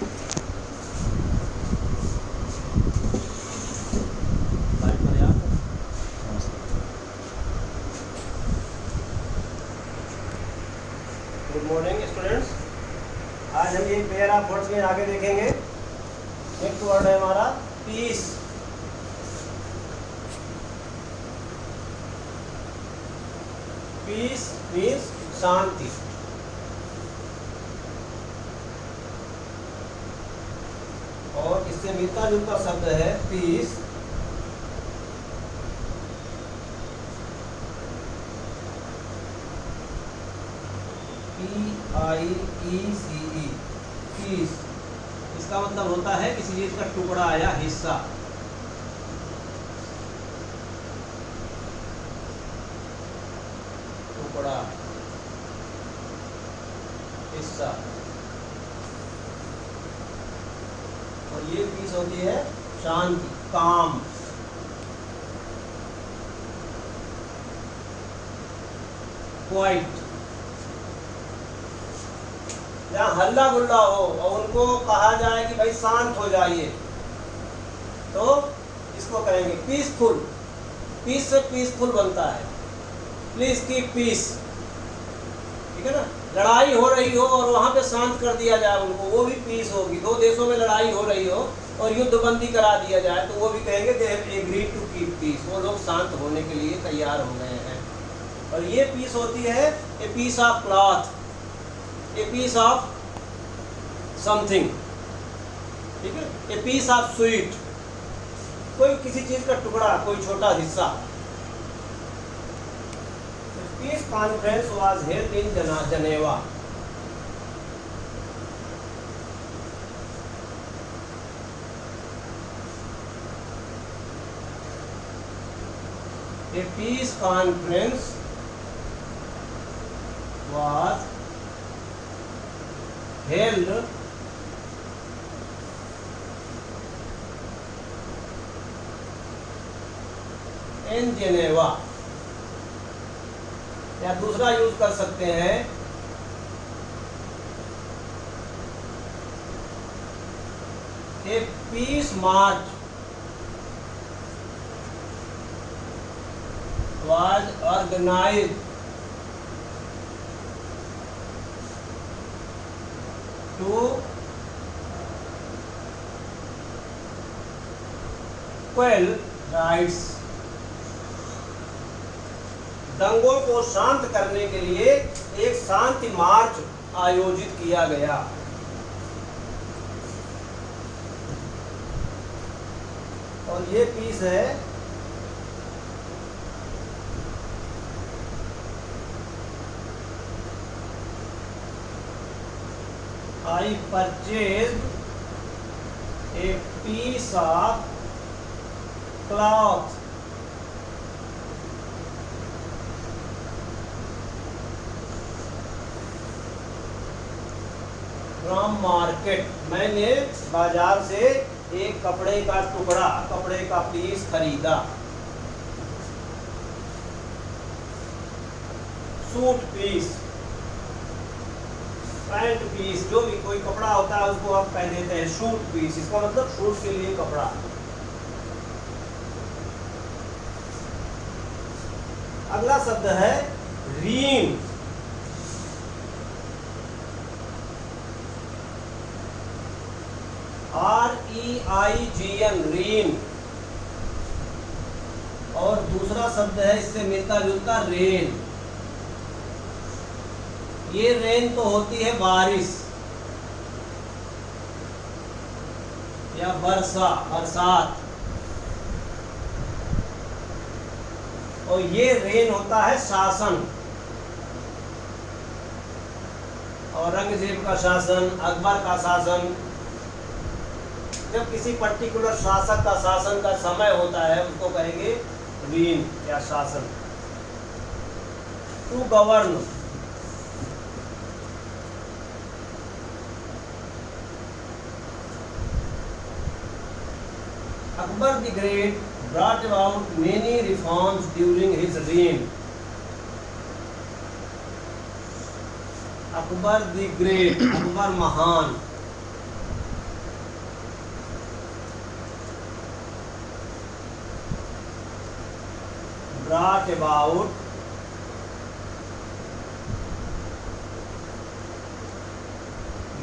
Good morning students. आज हम ये पेयर ऑफ वर्ड्स में आगे देखेंगे। नेक्स्ट वर्ड है हमारा पीस। पीस मीन्स शांति। और इससे मिलता जुलता शब्द है पीस। PIECE piece. इसका मतलब होता है किसी चीज का टुकड़ा या हिस्सा। टुकड़ा, हिस्सा। और ये पीस होती है शांति, काम। क्वाइट, जहाँ हल्ला गुल्ला हो और उनको कहा जाए कि भाई शांत हो जाइए, तो इसको कहेंगे पीसफुल। पीस से पीसफुल बनता है। प्लीज कीप पीस, ठीक है ना। लड़ाई हो रही हो और वहाँ पे शांत कर दिया जाए उनको, वो भी पीस होगी। दो देशों में लड़ाई हो रही हो और युद्धबंदी करा दिया जाए, तो वो भी कहेंगे they have agreed to keep peace. वो लोग शांत होने के लिए तैयार हो गए हैं। और ये पीस होती है a piece of cloth, a piece of something, ठीक है। ए पीस ऑफ स्वीट, कोई किसी चीज का टुकड़ा, कोई छोटा हिस्सा। Piece conference was held in Geneva. A piece conference was held in Geneva। या दूसरा यूज कर सकते हैं a peace march was organized to quell riots। दंगों को शांत करने के लिए एक शांति मार्च आयोजित किया गया। और ये पीस है I purchased a piece of cloth from market। मैंने बाजार से एक कपड़े का टुकड़ा, कपड़े का पीस खरीदा। सूट पीस, पैंट पीस, जो भी कोई कपड़ा होता है उसको आप कह देते हैं सूट पीस। इसका मतलब सूट के लिए कपड़ा। अगला शब्द है रीन। REIGN, reign. और दूसरा शब्द है इससे मिलता जुलता रेन। ये रेन तो होती है बारिश या वर्षा, बरसात। और ये रेन होता है शासन। औरंगजेब का शासन, अकबर का शासन, जब किसी पर्टिकुलर शासक का शासन का समय होता है उसको कहेंगे रीन या शासन। To govern, Akbar the Great brought about many reforms during his reign। Akbar the great, Akbar महान, brought about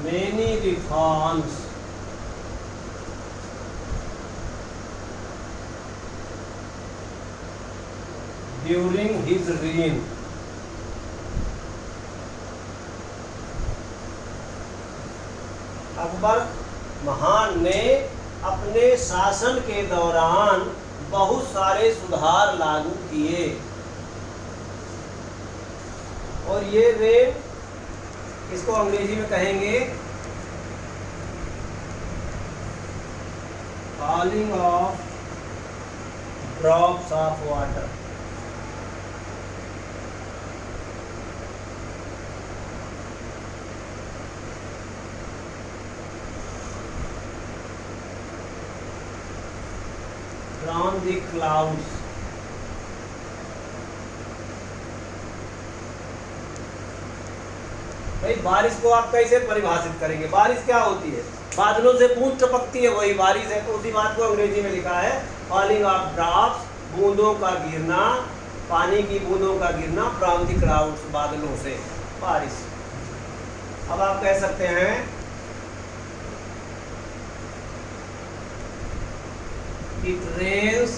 many reforms during his reign. Akbar महान ने अपने शासन के दौरान बहुत सारे सुधार लागू किए और ये रेन इसको अंग्रेजी में कहेंगे falling of drops of water. From the clouds। भाई बारिश को आप कैसे परिभाषित करेंगे? बारिश क्या होती है? बादलों से बूंद टपकती है, वही बारिश है। तो उसी बात को अंग्रेजी में लिखा है फॉलिंग ऑफ ड्रॉप्स, बूंदों का गिरना, पानी की बूंदों का गिरना, फ्रॉम द क्लाउड्स, बादलों से बारिश। अब आप कह सकते हैं it rains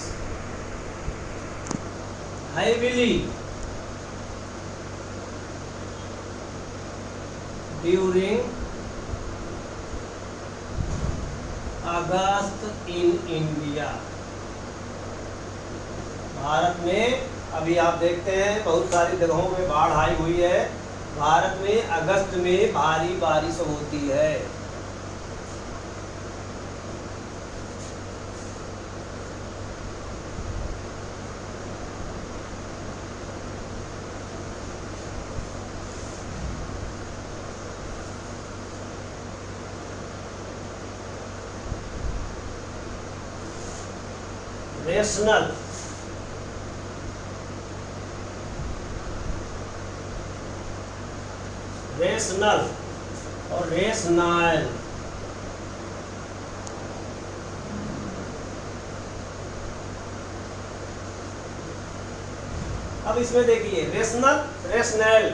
heavily during August in India। Bharat में अभी आप देखते हैं बहुत सारी जगहों में बाढ़ आई हुई है। भारत में अगस्त में भारी बारिश होती है। रेशनल, रेशनल और रेशनाइल। अब इसमें देखिए रेशनल, रेशनैल,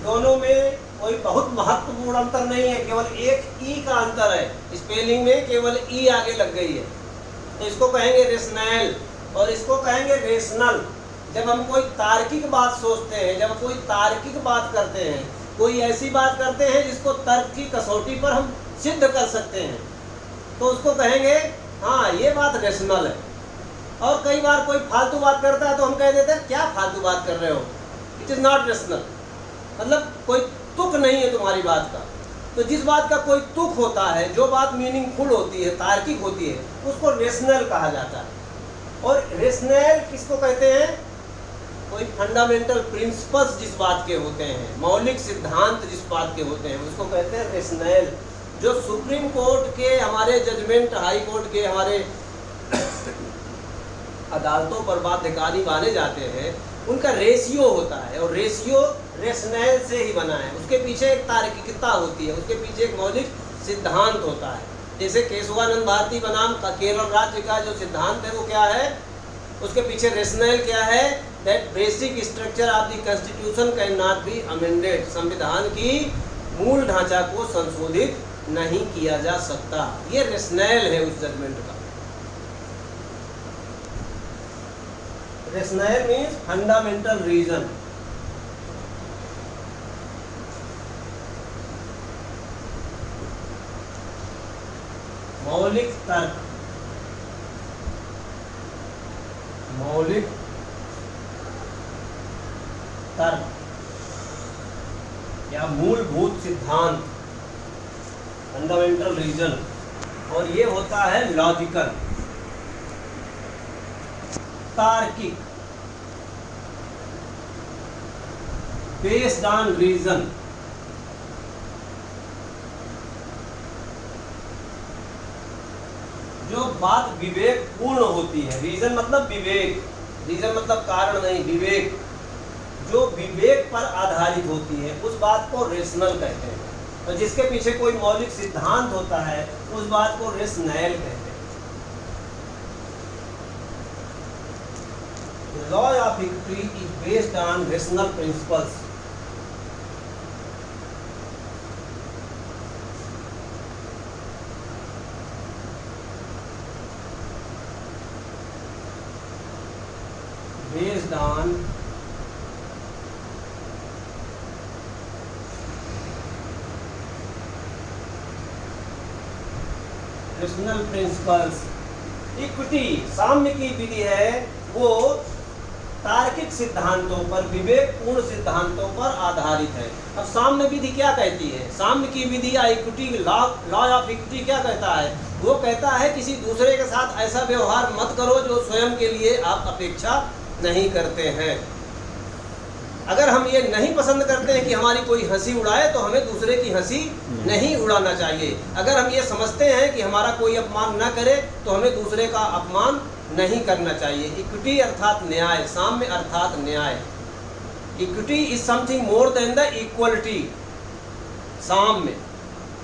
दोनों में कोई बहुत महत्वपूर्ण अंतर नहीं है, केवल एक ई का अंतर है। स्पेलिंग में केवल ई आगे लग गई है। तो इसको कहेंगे रेशनैल और इसको कहेंगे रेशनल। जब हम कोई तार्किक बात सोचते हैं, जब कोई तार्किक बात करते हैं, कोई ऐसी बात करते हैं जिसको तर्क की कसौटी पर हम सिद्ध कर सकते हैं, तो उसको कहेंगे हाँ ये बात रेशनल है। और कई बार कोई फालतू बात करता है तो हम कह देते हैं क्या फालतू बात कर रहे हो, इट इज़ नॉट रेशनल। मतलब कोई तुक नहीं है तुम्हारी बात का। तो जिस बात का कोई तुक होता है, जो बात मीनिंगफुल होती है, तार्किक होती है, उसको रेशनल कहा जाता है। और रेशनल किसको कहते हैं? कोई फंडामेंटल प्रिंसिपल्स जिस बात के होते हैं, मौलिक सिद्धांत जिस बात के होते हैं, उसको कहते हैं रेशनल। जो सुप्रीम कोर्ट के हमारे जजमेंट, हाई कोर्ट के हमारे अदालतों पर बाध्यकारी माने जाते हैं, उनका रेशियो होता है और रेशियो रेशनल से ही बना है। उसके पीछे एक तार्किकता होती है, उसके पीछे एक मौलिक सिद्धांत होता है। जैसे केशवानंद भारती बनाम केरल राज्य का जो सिद्धांत है वो क्या है? उसके पीछे रेशनल क्या है? That basic structure of the constitution can not be amended. संविधान की मूल ढांचा को संशोधित नहीं किया जा सकता। ये रेशनल है उस जजमेंट का। Rational means fundamental reason. मौलिक तर्क, मौलिक तर्क या मूलभूत सिद्धांत, फंडामेंटल रीजन। और ये होता है लॉजिकल, तार्किक, बेस्ड ऑन रीजन। जो बात विवेकपूर्ण होती है, रीजन मतलब विवेक, रीजन मतलब कारण नहीं, विवेक, जो विवेक पर आधारित होती है उस बात को रेशनल कहते हैं। और जिसके पीछे कोई मौलिक सिद्धांत होता है उस बात को रेशनल कहते हैं। law of equity is based on rational principles. Based on rational principles. Equity साम्य की विधि है वो तार्किक सिद्धांतों पर, विवेकपूर्ण सिद्धांतों पर आधारित है। अब साम्य विधि क्या कहती है? साम्य की विधि या इक्विटी लॉ ऑफ इक्विटी क्या कहता है? वो कहता है किसी दूसरे के साथ ऐसा व्यवहार मत करो जो स्वयं के लिए आप अपेक्षा नहीं करते हैं। अगर हम ये नहीं पसंद करते हैं कि हमारी कोई हंसी उड़ाए तो हमें दूसरे की हंसी नहीं उड़ाना चाहिए। अगर हम ये समझते हैं कि हमारा कोई अपमान न करे तो हमें दूसरे का अपमान नहीं करना चाहिए। इक्विटी अर्थात न्याय, साम्य अर्थात न्याय। Equity is something more than the equality, साम्य।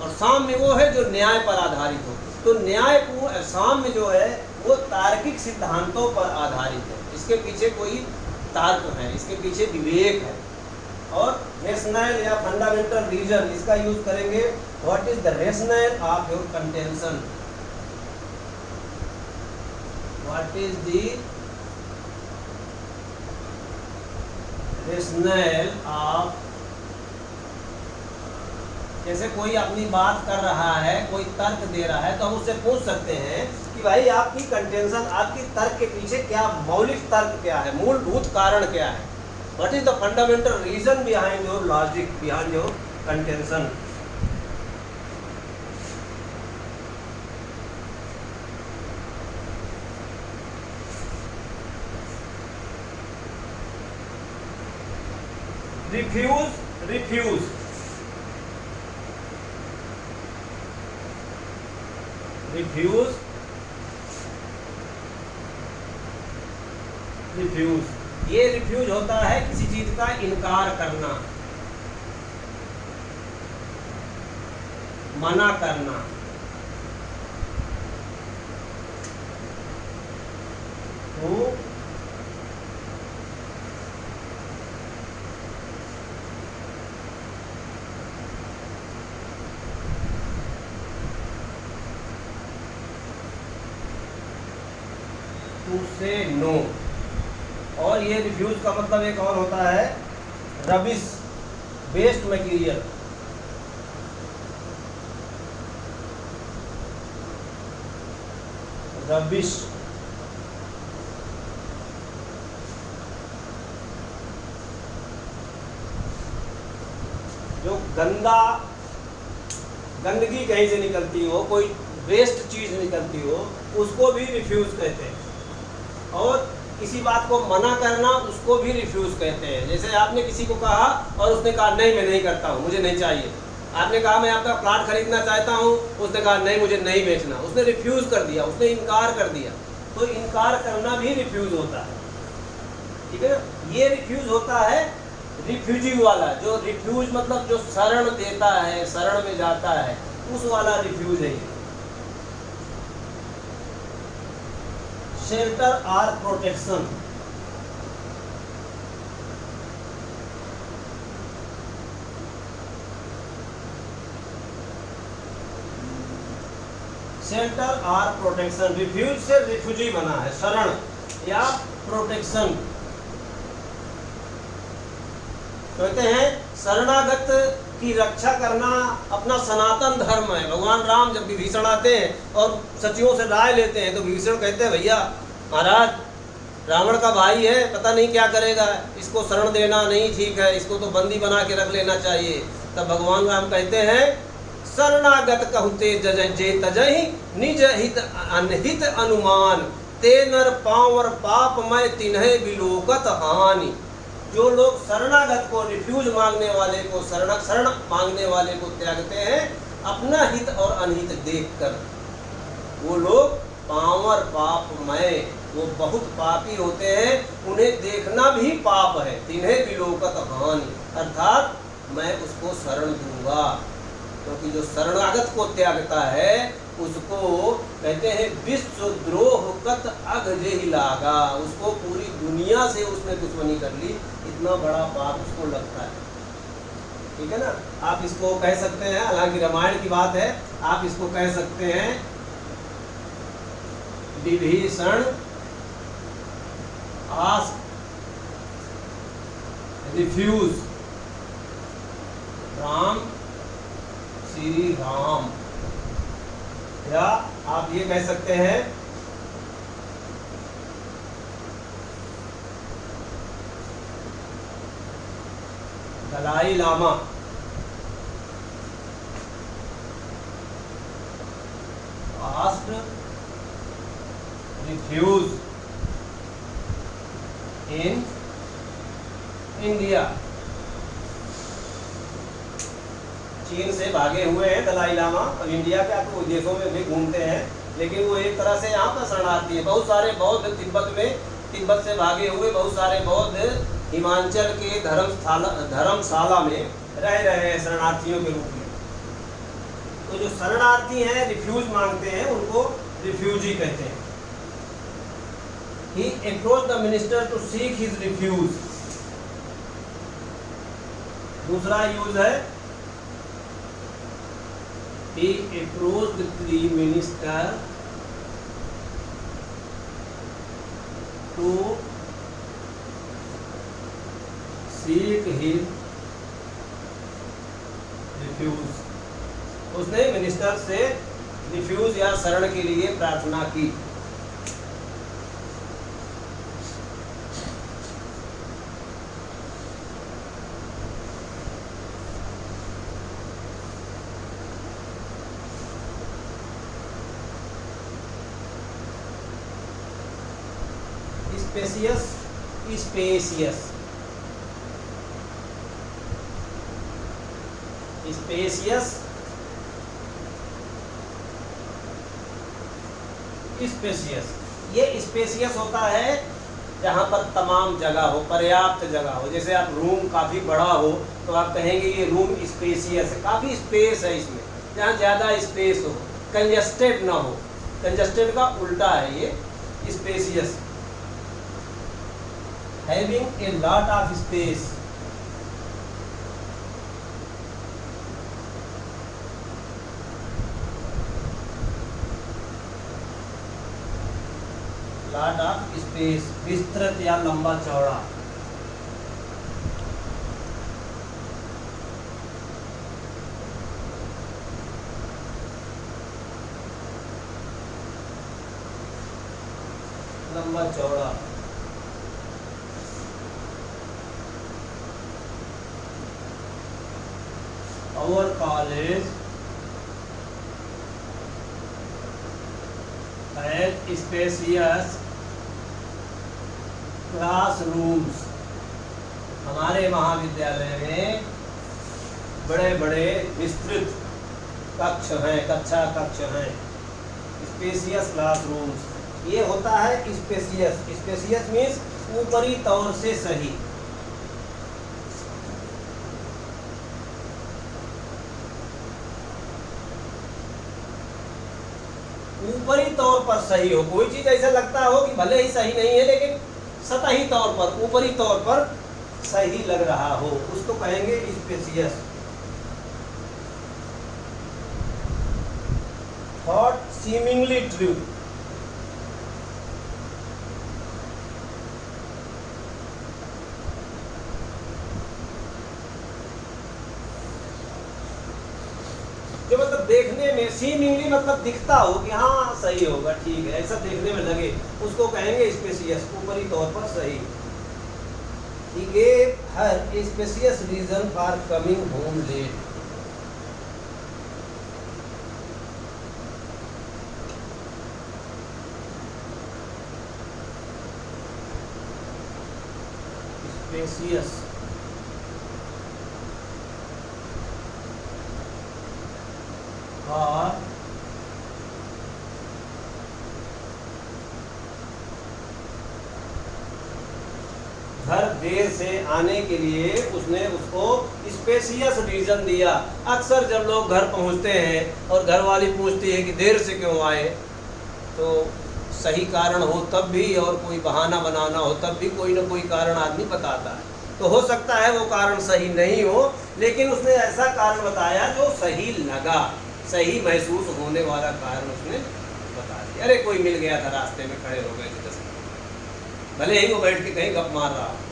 और साम्य वो है जो न्याय पर आधारित हो। तो न्यायपूर्ण साम्य जो है वो तार्किक सिद्धांतों पर आधारित है। इसके पीछे कोई तर्क है, इसके पीछे विवेक है। और रेशनल या फंडामेंटल रीजन, इसका यूज करेंगे। What is the rational of your contention? What is the rational of, जैसे कोई अपनी बात कर रहा है, कोई तर्क दे रहा है, तो हम उससे पूछ सकते हैं कि भाई आपकी कंटेंशन, आपकी तर्क के पीछे क्या मौलिक तर्क क्या है, मूलभूत कारण क्या है? What is the fundamental reason behind your logic, behind your contention? Refuge ये रिफ्यूज होता है किसी चीज का इनकार करना, मना करना। तो से नो। और ये रिफ्यूज का मतलब एक और होता है रबिश, वेस्ट मटेरियल। रबिश जो गंदगी कहीं से निकलती हो, कोई वेस्ट चीज निकलती हो, उसको भी रिफ्यूज कहते हैं। और किसी बात को मना करना, उसको भी रिफ्यूज कहते हैं। जैसे आपने किसी को कहा और उसने कहा नहीं मैं नहीं करता हूँ, मुझे नहीं चाहिए। आपने कहा मैं आपका प्लाट खरीदना चाहता हूँ, उसने कहा नहीं मुझे नहीं बेचना। उसने रिफ्यूज कर दिया, उसने इनकार कर दिया। तो इनकार करना भी रिफ्यूज होता है, ठीक है। ये रिफ्यूज होता है रिफ्यूजी वाला, जो रिफ्यूज मतलब जो शरण देता है, शरण में जाता है, उस वाला रिफ्यूज है। शेल्टर और प्रोटेक्शन, शेल्टर और प्रोटेक्शन। रिफ्यूज से रिफ्यूजी बना है, शरण या प्रोटेक्शन। कहते हैं शरणागत की रक्षा करना अपना सनातन धर्म है। भगवान राम जब विभीषण आते हैं और सचिवों से राय लेते हैं तो विभीषण कहते हैं भैया महाराज रावण का भाई है, पता नहीं क्या करेगा, इसको शरण देना नहीं ठीक है, इसको तो बंदी बना के रख लेना चाहिए। तब भगवान राम कहते हैं शरणागत कहते जे तजहि निज हित अनहित अनुमान, ते नर पावर पाप मैं तिन्हे विलोकत हानि। जो लोग शरणागत को, रिफ्यूज मांगने वाले को, शरण मांगने वाले को त्यागते हैं अपना हित और अनहित देखकर, वो लोग पावर पापमय, वो बहुत पापी होते हैं, उन्हें देखना भी पाप है। तिन्हें विलोकत हानि, अर्थात मैं उसको शरण दूंगा। क्योंकि जो शरणागत को त्यागता है उसको कहते हैं विश्वद्रोह कत अघ जेहि लागा, उसको पूरी दुनिया से उसने दुश्मनी कर ली, इतना बड़ा पाप उसको लगता है। ठीक है ना। आप इसको कह सकते हैं, हालांकि रामायण की बात है, आप इसको कह सकते हैं विभीषण आस्क रिफ्यूज राम श्री राम, या आप ये कह सकते हैं Dalai Lama asked refuge in India. चीन से भागे हुए हैं दलाई लामा, और इंडिया के आपको देशों में भी घूमते हैं, लेकिन वो एक तरह से यहाँ पर शरणार्थी है। बहुत सारे बौद्ध तिब्बत से भागे हुए बहुत सारे बौद्ध हिमाचल के धर्मशाला में रह रहे हैं शरणार्थियों के रूप में। तो जो शरणार्थी हैं, रिफ्यूज मांगते हैं, उनको रिफ्यूजी कहते हैं। He approached the minister to seek his refuge। दूसरा यूज है he approached the minister to seek his refuge। उसने मिनिस्टर से रिफ्यूज या शरण के लिए प्रार्थना की। स्पेसियस स्पेसियस स्पेसियस स्पेसियस, ये स्पेसियस होता है जहाँ पर तमाम जगह हो, पर्याप्त जगह हो। जैसे आप रूम काफ़ी बड़ा हो तो आप कहेंगे ये रूम स्पेसियस है, काफ़ी स्पेस है इसमें, जहाँ ज़्यादा स्पेस हो, कंजस्टेड ना हो। कंजस्टेड का उल्टा है ये spacious, having a lot of space. Lot of space, विस्तृत या लंबा चौड़ा। लंबा चौड़ा। Our college has spacious classrooms। हमारे महाविद्यालय में बड़े बड़े विस्तृत कक्ष हैं, कक्षा कक्ष हैं। स्पेसियस क्लासरूम्स, ये होता है स्पेसियस। स्पेसियस मीन्स ऊपरी तौर से सही। ऊपरी तौर पर सही हो, कोई चीज ऐसा लगता हो कि भले ही सही नहीं है लेकिन सतही तौर पर, ऊपरी तौर पर सही लग रहा हो, उसको कहेंगे स्पेसियस। थॉट सीमिंगली ट्रू, जो मतलब देखने में, सीमिंगली मतलब दिखता हो कि हाँ सही होगा, ठीक है, ऐसा देखने में लगे, उसको कहेंगे स्पेसियस, ऊपरी तौर पर सही। He gave her a spacious reason for coming home late। Spacious और घर देर से आने के लिए उसने उसको स्पेसियस रीज़न दिया। अक्सर जब लोग घर पहुंचते हैं और घर वाली पूछती है कि देर से क्यों आए, तो सही कारण हो तब भी और कोई बहाना बनाना हो तब भी कोई ना कोई कारण आदमी बताता है। तो हो सकता है वो कारण सही नहीं हो, लेकिन उसने ऐसा कारण बताया जो सही लगा, सही महसूस होने वाला कारण उसने बता दिया। अरे कोई मिल गया था रास्ते में, खड़े हो गए थे 10 मिनट, भले ही वो बैठ के कहीं गप मार रहा हो।